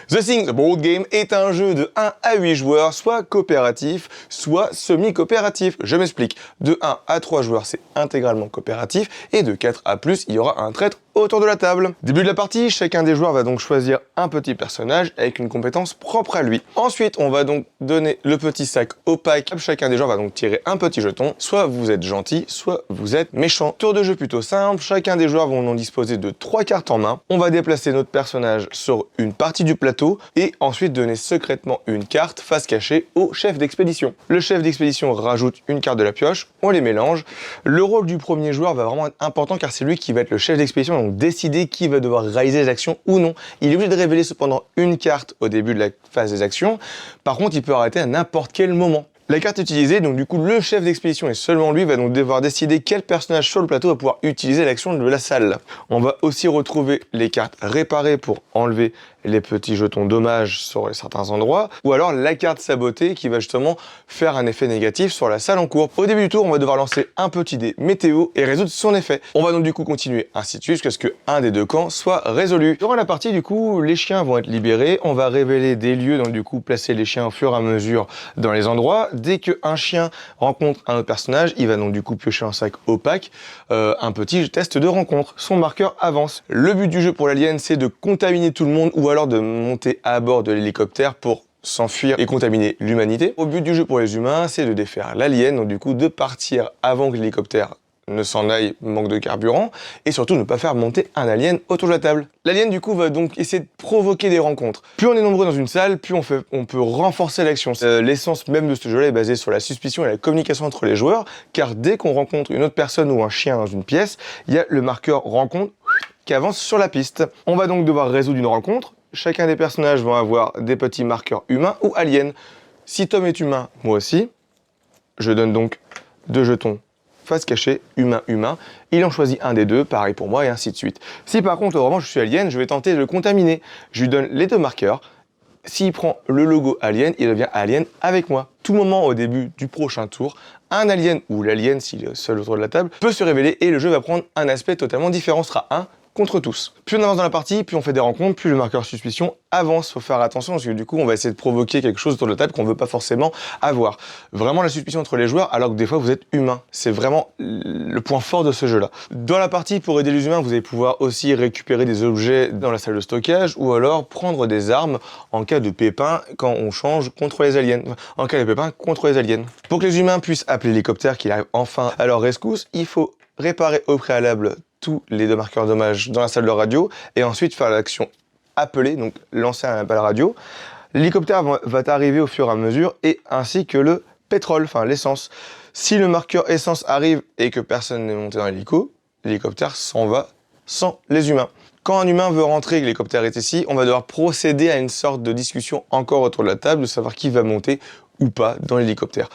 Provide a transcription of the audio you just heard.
The Thing, The Board Game est un jeu de 1 à 8 joueurs, soit coopératif, soit semi-coopératif. Je m'explique. De 1 à 3 joueurs, c'est intégralement coopératif, et de 4 à plus, il y aura un traître autour de la table. Début de la partie, chacun des joueurs va donc choisir un petit personnage avec une compétence propre à lui. Ensuite, on va donc donner le petit sac opaque. Chacun des joueurs va donc tirer un petit jeton. Soit vous êtes gentil, soit vous êtes méchant. Tour de jeu plutôt simple. Chacun des joueurs vont donc disposer de 3 cartes en main. On va déplacer notre personnage sur une partie du plateau et ensuite donner secrètement une carte face cachée au chef d'expédition. Le chef d'expédition rajoute une carte de la pioche, on les mélange. Le rôle du premier joueur va vraiment être important car c'est lui qui va être le chef d'expédition, donc décider qui va devoir réaliser les actions ou non. Il est obligé de révéler cependant une carte au début de la phase des actions. Par contre, il peut arrêter à n'importe quel moment. La carte utilisée, donc du coup le chef d'expédition et seulement lui va donc devoir décider quel personnage sur le plateau va pouvoir utiliser l'action de la salle. On va aussi retrouver les cartes réparées pour enlever les petits jetons dommages sur certains endroits, ou alors la carte sabotée qui va justement faire un effet négatif sur la salle en cours. Au début du tour, on va devoir lancer un petit dé météo et résoudre son effet. On va donc du coup continuer ainsi de suite jusqu'à ce qu'un des deux camps soit résolu. Durant la partie, du coup, les chiens vont être libérés, on va révéler des lieux, donc du coup placer les chiens au fur et à mesure dans les endroits. Dès qu'un chien rencontre un autre personnage, il va donc du coup piocher un sac opaque, un petit test de rencontre. Son marqueur avance. Le but du jeu pour l'alien, c'est de contaminer tout le monde ou alors de monter à bord de l'hélicoptère pour s'enfuir et contaminer l'humanité. Au but du jeu pour les humains, c'est de défaire l'alien, donc du coup de partir avant que l'hélicoptère ne s'en aille, manque de carburant, et surtout ne pas faire monter un alien autour de la table. L'alien du coup va donc essayer de provoquer des rencontres. Plus on est nombreux dans une salle, plus on peut renforcer l'action. L'essence même de ce jeu-là est basée sur la suspicion et la communication entre les joueurs, car dès qu'on rencontre une autre personne ou un chien dans une pièce, il y a le marqueur rencontre qui avance sur la piste. On va donc devoir résoudre une rencontre. Chacun des personnages vont avoir des petits marqueurs humains ou aliens. Si Tom est humain, moi aussi, je donne donc 2 jetons face cachée, humain, humain. Il en choisit un des deux, pareil pour moi, et ainsi de suite. Si par contre, vraiment, je suis alien, je vais tenter de le contaminer. Je lui donne les 2 marqueurs. S'il prend le logo alien, il devient alien avec moi. Tout moment au début du prochain tour, un alien ou l'alien, s'il est seul autour de la table, peut se révéler et le jeu va prendre un aspect totalement différent. Ce sera un contre tous. Plus on avance dans la partie, plus on fait des rencontres, plus le marqueur suspicion avance. Faut faire attention parce que du coup, on va essayer de provoquer quelque chose autour de la table qu'on veut pas forcément avoir. Vraiment la suspicion entre les joueurs, alors que des fois vous êtes humain. C'est vraiment le point fort de ce jeu-là. Dans la partie, pour aider les humains, vous allez pouvoir aussi récupérer des objets dans la salle de stockage ou alors prendre des armes en cas de pépin quand on change contre les aliens. En cas de pépin contre les aliens. Pour que les humains puissent appeler l'hélicoptère qu'il arrive enfin à leur rescousse, il faut réparer au préalable tous les 2 marqueurs dommages dans la salle de radio et ensuite faire l'action appeler, donc lancer un appel radio. L'hélicoptère va arriver au fur et à mesure et ainsi que le pétrole, enfin l'essence. Si le marqueur essence arrive et que personne n'est monté dans l'hélico, l'hélicoptère s'en va sans les humains. Quand un humain veut rentrer et que l'hélicoptère est ici, on va devoir procéder à une sorte de discussion encore autour de la table, de savoir qui va monter ou pas dans l'hélicoptère.